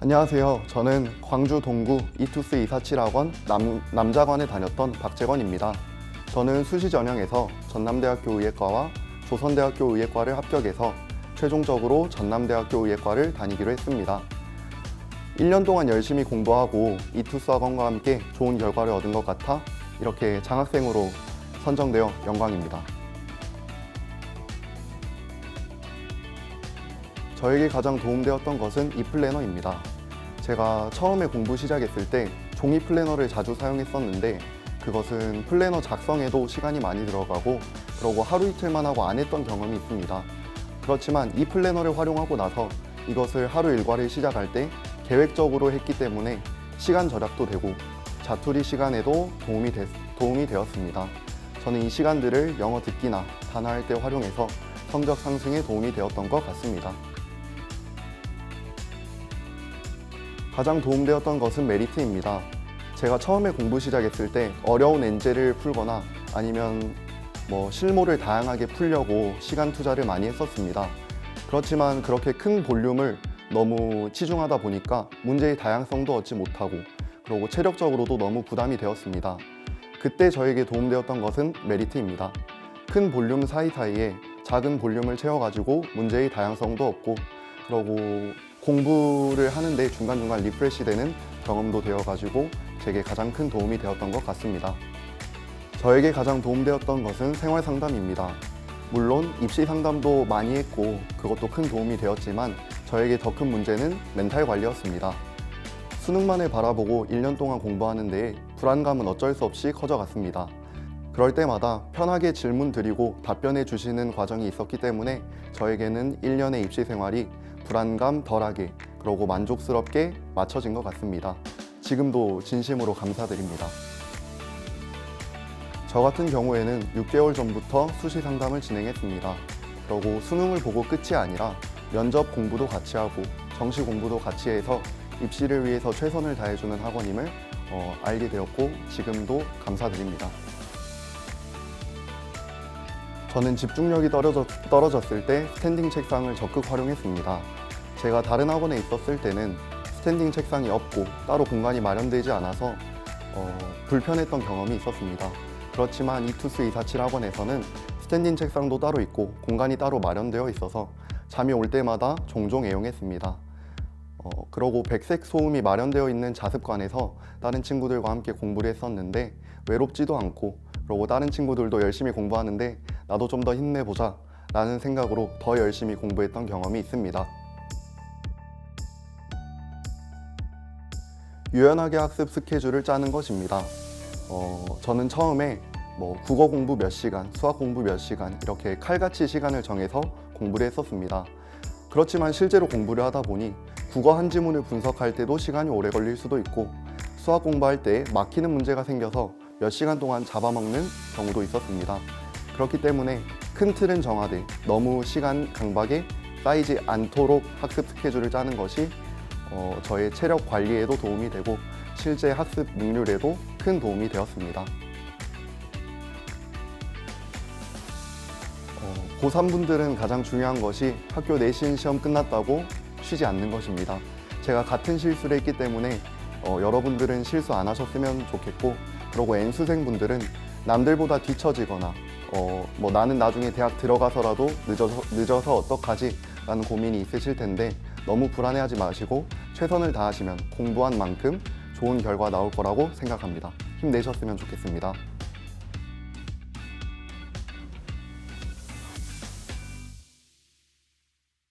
안녕하세요. 저는 광주 동구 이투스 247학원 남자관에 다녔던 박재건입니다. 저는 수시 전형에서 전남대학교 의예과와 조선대학교 의예과를 합격해서 최종적으로 전남대학교 의예과를 다니기로 했습니다. 1년 동안 열심히 공부하고 이투스 학원과 함께 좋은 결과를 얻은 것 같아 이렇게 장학생으로 선정되어 영광입니다. 저에게 가장 도움되었던 것은 이 플래너입니다. 제가 처음에 공부 시작했을 때 종이 플래너를 자주 사용했었는데 그것은 플래너 작성에도 시간이 많이 들어가고 그러고 하루 이틀만 하고 안 했던 경험이 있습니다. 그렇지만 이 플래너를 활용하고 나서 이것을 하루 일과를 시작할 때 계획적으로 했기 때문에 시간 절약도 되고 자투리 시간에도 도움이 되었습니다. 저는 이 시간들을 영어 듣기나 단어할 때 활용해서 성적 상승에 도움이 되었던 것 같습니다. 가장 도움되었던 것은 메리트입니다. 제가 처음에 공부 시작했을 때 어려운 엔제를 풀거나 아니면 실무를 다양하게 풀려고 시간 투자를 많이 했었습니다. 그렇지만 그렇게 큰 볼륨을 너무 치중하다 보니까 문제의 다양성도 얻지 못하고 그리고 체력적으로도 너무 부담이 되었습니다. 그때 저에게 도움되었던 것은 메리트입니다. 큰 볼륨 사이사이에 작은 볼륨을 채워가지고 문제의 다양성도 얻고 그리고 공부를 하는데 중간중간 리프레시 되는 경험도 되어가지고 제게 가장 큰 도움이 되었던 것 같습니다. 저에게 가장 도움되었던 것은 생활 상담입니다. 물론 입시 상담도 많이 했고 그것도 큰 도움이 되었지만 저에게 더 큰 문제는 멘탈 관리였습니다. 수능만을 바라보고 1년 동안 공부하는 데에 불안감은 어쩔 수 없이 커져갔습니다. 그럴 때마다 편하게 질문 드리고 답변해 주시는 과정이 있었기 때문에 저에게는 1년의 입시 생활이 불안감 덜하게 그러고 만족스럽게 맞춰진 것 같습니다. 지금도 진심으로 감사드립니다. 저 같은 경우에는 6개월 전부터 수시 상담을 진행했습니다. 그리고 수능을 보고 끝이 아니라 면접 공부도 같이 하고 정시 공부도 같이 해서 입시를 위해서 최선을 다해주는 학원임을 알게 되었고 지금도 감사드립니다. 저는 집중력이 떨어졌을 때 스탠딩 책상을 적극 활용했습니다. 제가 다른 학원에 있었을 때는 스탠딩 책상이 없고 따로 공간이 마련되지 않아서 불편했던 경험이 있었습니다. 그렇지만 이투스 247 학원에서는 스탠딩 책상도 따로 있고 공간이 따로 마련되어 있어서 잠이 올 때마다 종종 애용했습니다. 그러고 백색 소음이 마련되어 있는 자습관에서 다른 친구들과 함께 공부를 했었는데 외롭지도 않고 그리고 다른 친구들도 열심히 공부하는데 나도 좀 더 힘내보자 라는 생각으로 더 열심히 공부했던 경험이 있습니다. 유연하게 학습 스케줄을 짜는 것입니다. 저는 처음에 국어 공부 몇 시간, 수학 공부 몇 시간 이렇게 칼같이 시간을 정해서 공부를 했었습니다. 그렇지만 실제로 공부를 하다 보니 국어 한 지문을 분석할 때도 시간이 오래 걸릴 수도 있고 수학 공부할 때 막히는 문제가 생겨서 몇 시간 동안 잡아먹는 경우도 있었습니다. 그렇기 때문에 큰 틀은 정하되 너무 시간 강박에 쌓이지 않도록 학습 스케줄을 짜는 것이 저의 체력 관리에도 도움이 되고 실제 학습 능률에도 큰 도움이 되었습니다. 고3분들은 가장 중요한 것이 학교 내신 시험 끝났다고 쉬지 않는 것입니다. 제가 같은 실수를 했기 때문에 여러분들은 실수 안 하셨으면 좋겠고 그리고 N수생분들은 남들보다 뒤처지거나 나는 나중에 대학 들어가서라도 늦어서 어떡하지? 라는 고민이 있으실 텐데 너무 불안해하지 마시고 최선을 다하시면 공부한 만큼 좋은 결과 나올 거라고 생각합니다. 힘내셨으면 좋겠습니다.